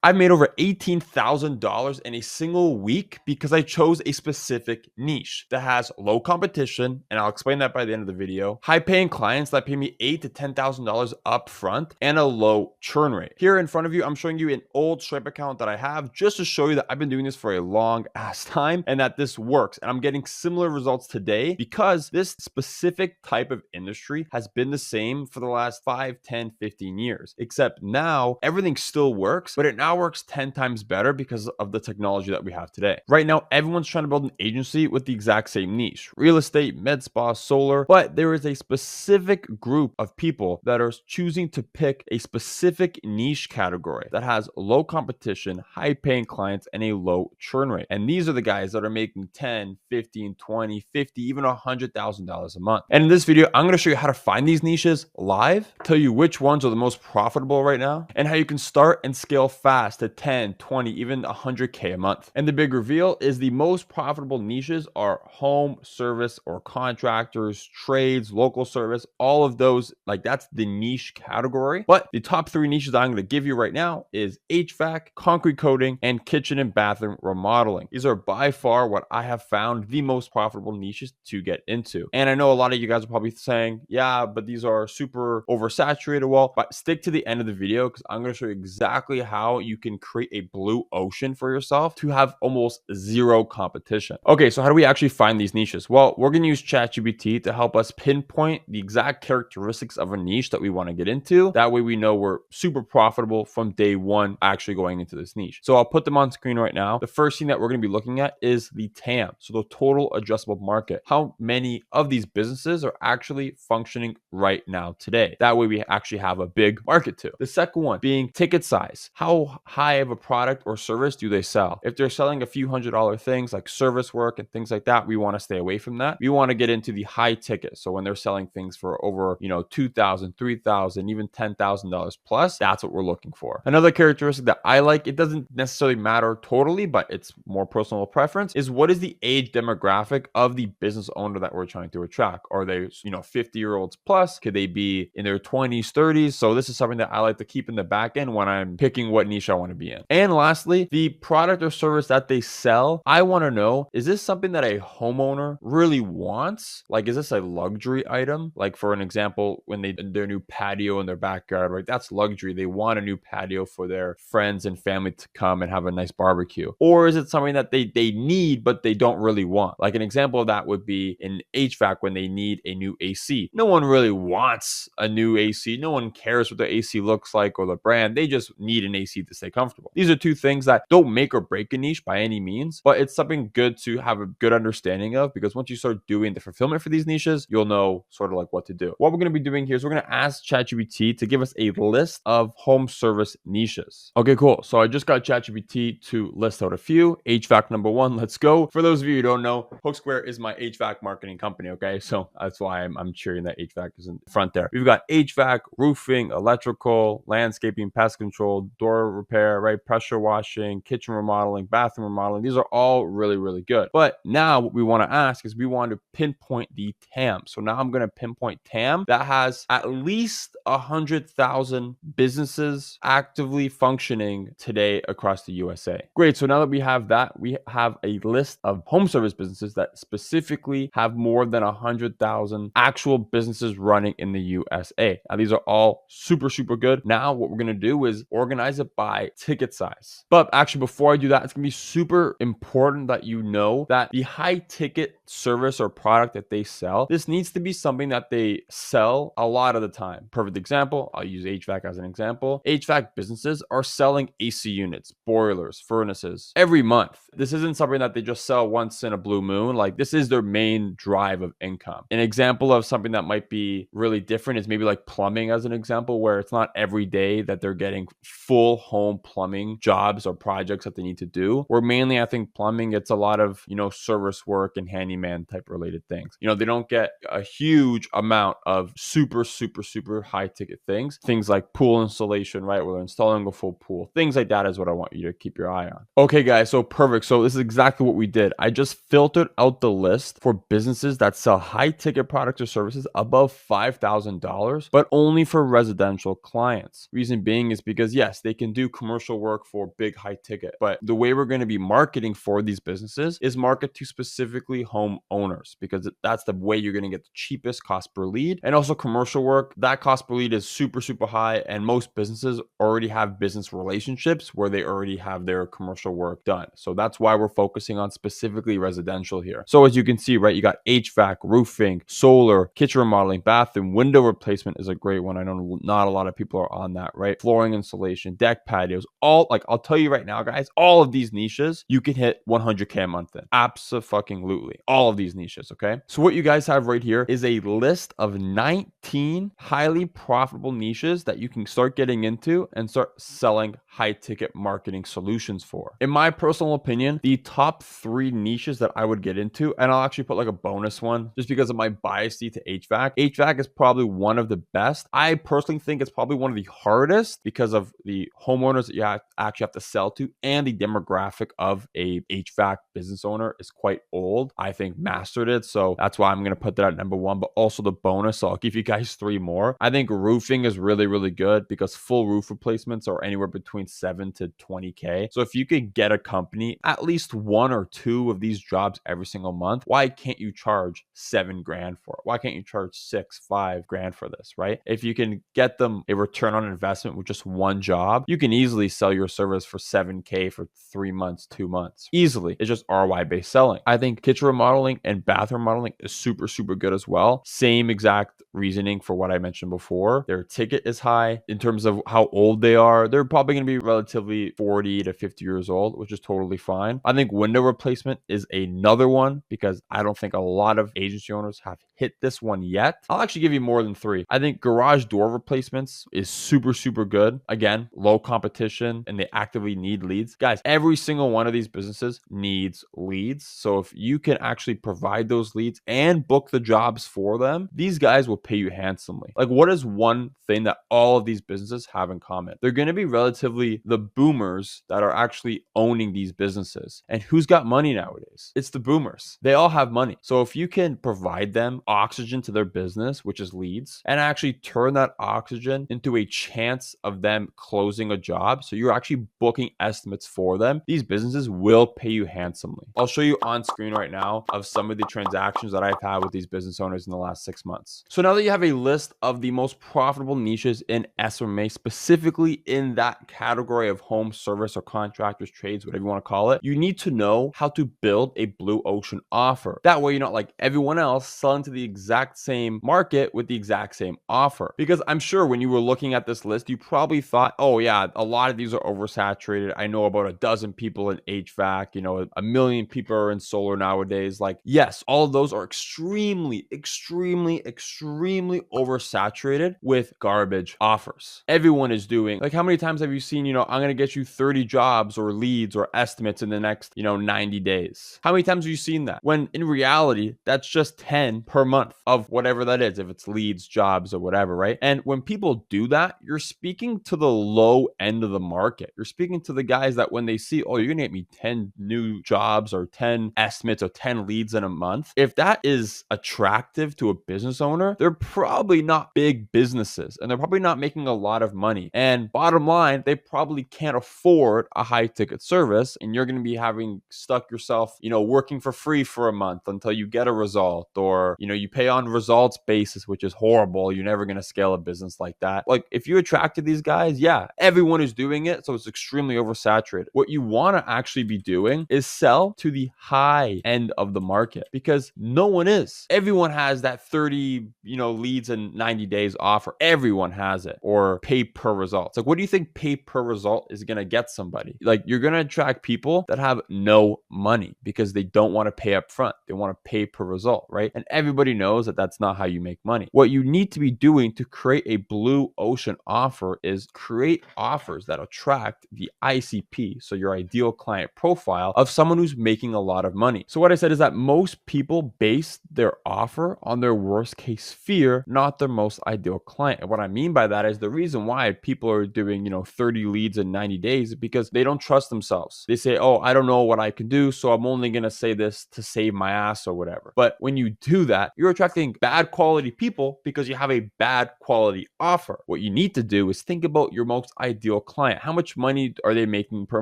I've made over $18,000 in a single week because I chose a specific niche that has low competition, and I'll explain that by the end of the video, high paying clients that pay me $8,000 to $10,000 up front, and a low churn rate. Here in front of you, I'm showing you an old Stripe account that I have just to show you that I've been doing this for a long ass time and that this works. And I'm getting similar results today because this specific type of industry has been the same for the last 5, 10, 15 years, except now everything still works, but it now works 10 times better because of the technology that we have today. Right now, everyone's trying to build an agency with the exact same niche, real estate, med spa, solar, but there is a specific group of people that are choosing to pick a specific niche category that has low competition, high paying clients, and a low churn rate. And these are the guys that are making 10, 15, 20, 50, even $100,000 a month. And in this video, I'm going to show you how to find these niches live, tell you which ones are the most profitable right now, and how you can start and scale fast to 10, 20, even 100K a month. And the big reveal is the most profitable niches are home service or contractors, trades, local service, all of those, like that's the niche category. But the top 3 niches I'm going to give you right now is HVAC, concrete coating, and kitchen and bathroom remodeling. These are by far what I have found the most profitable niches to get into. And I know a lot of you guys are probably saying, yeah, but these are super oversaturated. Well, but stick to the end of the video because I'm going to show you exactly how you can create a blue ocean for yourself to have almost zero competition. Okay, so how do we actually find these niches? Well, we're going to use ChatGPT to help us pinpoint the exact characteristics of a niche that we want to get into. That way we know we're super profitable from day one actually going into this niche. So I'll put them on screen right now. The first thing that we're going to be looking at is the TAM. So the total addressable market. How many of these businesses are actually functioning right now today? That way we actually have a big market too. The second one being ticket size. How high of a product or service do they sell? If they're selling a few $100 things like service work and things like that, we want to stay away from that. We want to get into the high ticket. So when they're selling things for over, $2,000, $3,000, even $10,000 plus, that's what we're looking for. Another characteristic that I like, it doesn't necessarily matter totally, but it's more personal preference, is what is the age demographic of the business owner that we're trying to attract? Are they, 50-year-olds plus? Could they be in their 20s, 30s? So this is something that I like to keep in the back end when I'm picking what niche I want to be in. And lastly, the product or service that they sell, I want to know, is this something that a homeowner really wants? Like, is this a luxury item? Like for an example, when their new patio in their backyard, right? That's luxury. They want a new patio for their friends and family to come and have a nice barbecue. Or is it something that they need, but they don't really want? Like an example of that would be in HVAC when they need a new AC. No one really wants a new AC. No one cares what the AC looks like or the brand. They just need an AC to stay comfortable. These are two things that don't make or break a niche by any means, but it's something good to have a good understanding of, because once you start doing the fulfillment for these niches, you'll know sort of like what to do. What we're going to be doing here is we're going to ask ChatGPT to give us a list of home service niches. Okay, cool. So I just got ChatGPT to list out a few. HVAC number 1, let's go. For those of you who don't know, Hook Square is my HVAC marketing company, okay? So that's why I'm cheering that HVAC is in front there. We've got HVAC, roofing, electrical, landscaping, pest control, door repair, right? Pressure washing, kitchen remodeling, bathroom remodeling. These are all really, really good. But now what we want to ask is we want to pinpoint the TAM. So now I'm going to pinpoint TAM that has at least 100,000 businesses actively functioning today across the USA. Great. So now that we have that, we have a list of home service businesses that specifically have more than 100,000 actual businesses running in the USA. Now, these are all super, super good. Now, what we're going to do is organize it by ticket size. But actually, before I do that, it's going to be super important that you know that the high ticket service or product that they sell, this needs to be something that they sell a lot of the time. Perfect example, I'll use HVAC as an example. HVAC businesses are selling AC units, boilers, furnaces every month. This isn't something that they just sell once in a blue moon. Like, this is their main drive of income. An example of something that might be really different is maybe like plumbing as an example, where it's not every day that they're getting full home plumbing jobs or projects that they need to do. Where mainly I think plumbing, it's a lot of, service work and handyman type related things. They don't get a huge amount of super, super, super high ticket things. Things like pool installation, right? Where they're installing a full pool. Things like that is what I want you to keep your eye on. Okay, guys. So perfect. So this is exactly what we did. I just filtered out the list for businesses that sell high ticket products or services above $5,000, but only for residential clients. Reason being is because yes, they can do do commercial work for big high ticket. But the way we're going to be marketing for these businesses is market to specifically homeowners, because that's the way you're going to get the cheapest cost per lead. And also commercial work, that cost per lead is super, super high. And most businesses already have business relationships where they already have their commercial work done. So that's why we're focusing on specifically residential here. So as you can see, right, you got HVAC, roofing, solar, kitchen remodeling, bathroom, window replacement is a great one. I know not a lot of people are on that, right? Flooring insulation, deck patios, all, like, I'll tell you right now, guys, all of these niches, you can hit 100K a month in. Abso-fucking-lutely. All of these niches, okay? So what you guys have right here is a list of 19 highly profitable niches that you can start getting into and start selling high ticket marketing solutions for. In my personal opinion, the top 3 niches that I would get into, and I'll actually put like a bonus one just because of my bias to HVAC. HVAC is probably one of the best. I personally think it's probably one of the hardest because of the homeowners that you actually have to sell to, and the demographic of a HVAC business owner is quite old. I think mastered it. So that's why I'm going to put that at number 1, but also the bonus. So I'll give you guys 3 more. I think roofing is really, really good because full roof replacements are anywhere between 7 to 20K. So if you could get a company at least 1 or 2 of these jobs every single month, why can't you charge 7 grand for it? Why can't you charge 6, 5 grand for this, right? If you can get them a return on investment with just 1 job, you can easily sell your service for 7K for 3 months, 2 months. Easily. It's just ROI based selling. I think kitchen remodeling and bathroom remodeling is super, super good as well. Same exact reasoning for what I mentioned before. Their ticket is high. In terms of how old they are, they're probably going to be relatively 40 to 50 years old, which is totally fine. I think window replacement is another one because I don't think a lot of agency owners have hit this one yet. I'll actually give you more than 3. I think garage door replacements is super, super good. Again, low competition and they actively need leads. Guys, every single one of these businesses needs leads. So if you can actually provide those leads and book the jobs for them, these guys will pay you handsomely. Like, what is one thing that all of these businesses have in common? They're going to be relatively the boomers that are actually owning these businesses. And who's got money nowadays? It's the boomers. They all have money. So if you can provide them oxygen to their business, which is leads, and actually turn that oxygen into a chance of them closing a job, so you're actually booking estimates for them, these businesses will pay you handsomely. I'll show you on screen right now of some of the transactions that I've had with these business owners in the last 6 months. So now that you have a list of the most profitable niches in SMMA, specifically in that category of home service or contractors, trades, whatever you want to call it, you need to know how to build a blue ocean offer. That way you're not like everyone else selling to the exact same market with the exact same offer. Because I'm sure when you were looking at this list, you probably thought, oh yeah, a lot of these are oversaturated. I know about a dozen people in HVAC, you know, a million people are in solar nowadays. Like, yes, all of those are extremely, extremely, extremely oversaturated with garbage offers. Everyone is doing, like, how many times have you seen, you know, I'm going to get you 30 jobs or leads or estimates in the next, you know, 90 days? How many times have you seen that? When in reality, that's just 10 per month of whatever that is, if it's leads, jobs, or whatever, right? And when people do that, you're speaking to the low end of the market. You're speaking to the guys that when they see, oh, you're going to get me 10 new jobs or 10 estimates or 10 leads in a month. If that is attractive to a business owner, they're probably not big businesses and they're probably not making a lot of money. And bottom line, they probably can't afford a high ticket service. And you're going to be having stuck yourself, you know, working for free for a month until you get a result, or, you know, you pay on results basis, which is horrible. You're never going to scale a business like that. Like, if you attracted these guys, yeah, everyone is doing it. So it's extremely oversaturated. What you want to actually be doing is sell to the high end of the market, because no one is. Everyone has that 30, you know, leads in 90 days offer. Everyone has it. Or pay per results. Like, what do you think pay per result is going to get somebody? Like, you're going to attract people that have no money because they don't want to pay up front. They want to pay per result, right? And everybody knows that that's not how you make money. What you need to be doing to create a blue ocean offer is create offers that attract the ICP, so your ideal client profile of someone who's making a lot of money. So what I said is that most people base their offer on their worst case fear, not their most ideal client. And what I mean by that is the reason why people are doing, you know, 30 leads in 90 days is because they don't trust themselves. They say, oh, I don't know what I can do, so I'm only going to say this to save my ass or whatever. But when you do that, you're attracting bad quality people because you have a bad quality offer. What you need to do is think about your most ideal ideal client? How much money are they making per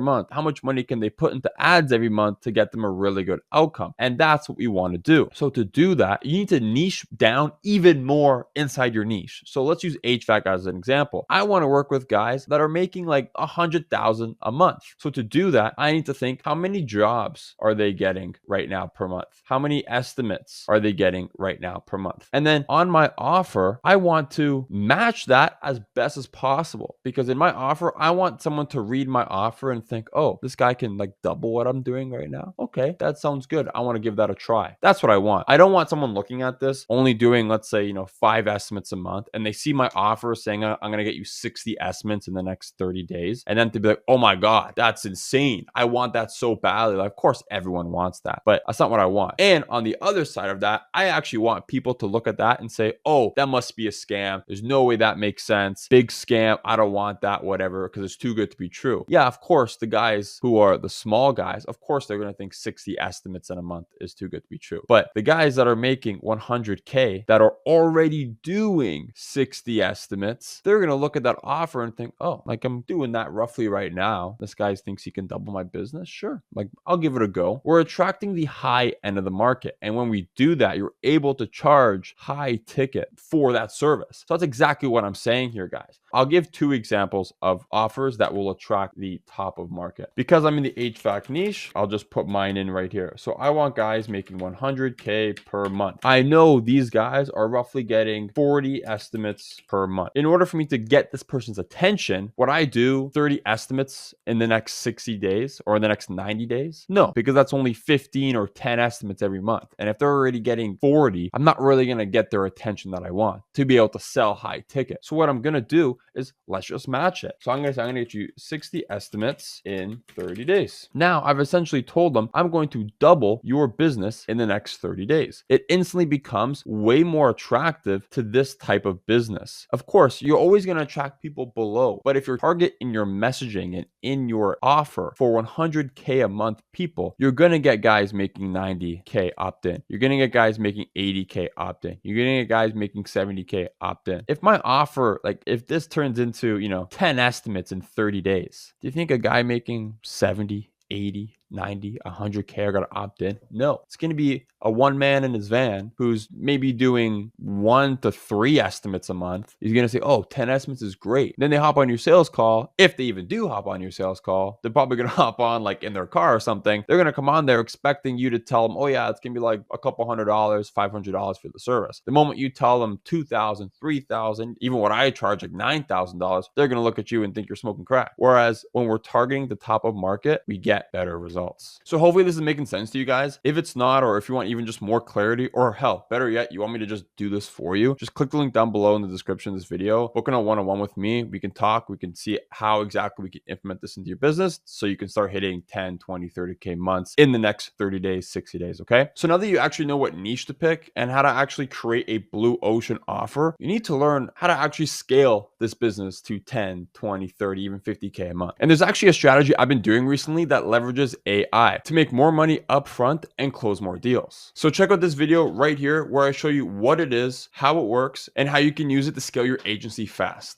month? How much money can they put into ads every month to get them a really good outcome? And that's what we want to do. So to do that, you need to niche down even more inside your niche. So let's use HVAC as an example. I want to work with guys that are making like 100,000 a month. So to do that, I need to think, how many jobs are they getting right now per month? How many estimates are they getting right now per month? And then on my offer, I want to match that as best as possible, because in my offer, I want someone to read my offer and think, oh, this guy can like double what I'm doing right now. Okay, that sounds good. I want to give that a try. That's what I want. I don't want someone looking at this only doing, let's say, 5 estimates a month, and they see my offer saying I'm going to get you 60 estimates in the next 30 days, and then to be like, oh my God, that's insane. I want that so badly. Like, of course, everyone wants that, but that's not what I want. And on the other side of that, I actually want people to look at that and say, oh, that must be a scam. There's no way that makes sense. Big scam. I don't want that, whatever, because it's too good to be true. Yeah, of course, the guys who are the small guys, of course, they're going to think 60 estimates in a month is too good to be true. But the guys that are making 100K that are already doing 60 estimates, they're going to look at that offer and think, oh, like I'm doing that roughly right now. This guy thinks he can double my business. Sure. Like I'll give it a go. We're attracting the high end of the market. And when we do that, you're able to charge high ticket for that service. So that's exactly what I'm saying here, guys. I'll give 2 examples of offers that will attract the top of market. Because I'm in the HVAC niche, I'll just put mine in right here. So I want guys making 100K per month. I know these guys are roughly getting 40 estimates per month. In order for me to get this person's attention, would I do 30 estimates in the next 60 days or in the next 90 days? No, because that's only 15 or 10 estimates every month. And if they're already getting 40, I'm not really going to get their attention that I want to be able to sell high ticket. So what I'm going to do is let's just match it. So I'm going to get you 60 estimates in 30 days. Now I've essentially told them I'm going to double your business in the next 30 days. It instantly becomes way more attractive to this type of business. Of course, you're always going to attract people below, but if your target in your messaging and in your offer for 100K a month people, you're going to get guys making 90K opt-in. You're going to get guys making 80K opt-in. You're going to get guys making 70K opt-in. If my offer, like if this turns into, 10 estimates in 30 days, do you think a guy making 70, 80, 90, 100K are going to opt in? No, it's going to be a one man in his van who's maybe doing 1 to 3 estimates a month. He's going to say, oh, 10 estimates is great. Then they hop on your sales call. If they even do hop on your sales call, they're probably going to hop on like in their car or something. They're going to come on there expecting you to tell them, oh yeah, it's going to be like a couple $100, $500 for the service. The moment you tell them $2,000, $3,000, even what I charge like $9,000, they're going to look at you and think you're smoking crack. Whereas when we're targeting the top of market, we get better results. So hopefully this is making sense to you guys. If it's not, or if you want even just more clarity, or hell, better yet, you want me to just do this for you, just click the link down below in the description of this video. Book in a one-on-one with me. We can talk. We can see how exactly we can implement this into your business so you can start hitting 10, 20, 30K months in the next 30 days, 60 days, okay? So now that you actually know what niche to pick and how to actually create a blue ocean offer, you need to learn how to actually scale this business to 10, 20, 30, even 50K a month. And there's actually a strategy I've been doing recently that leverages AI to make more money upfront and close more deals. So check out this video right here where I show you what it is, how it works, and how you can use it to scale your agency fast.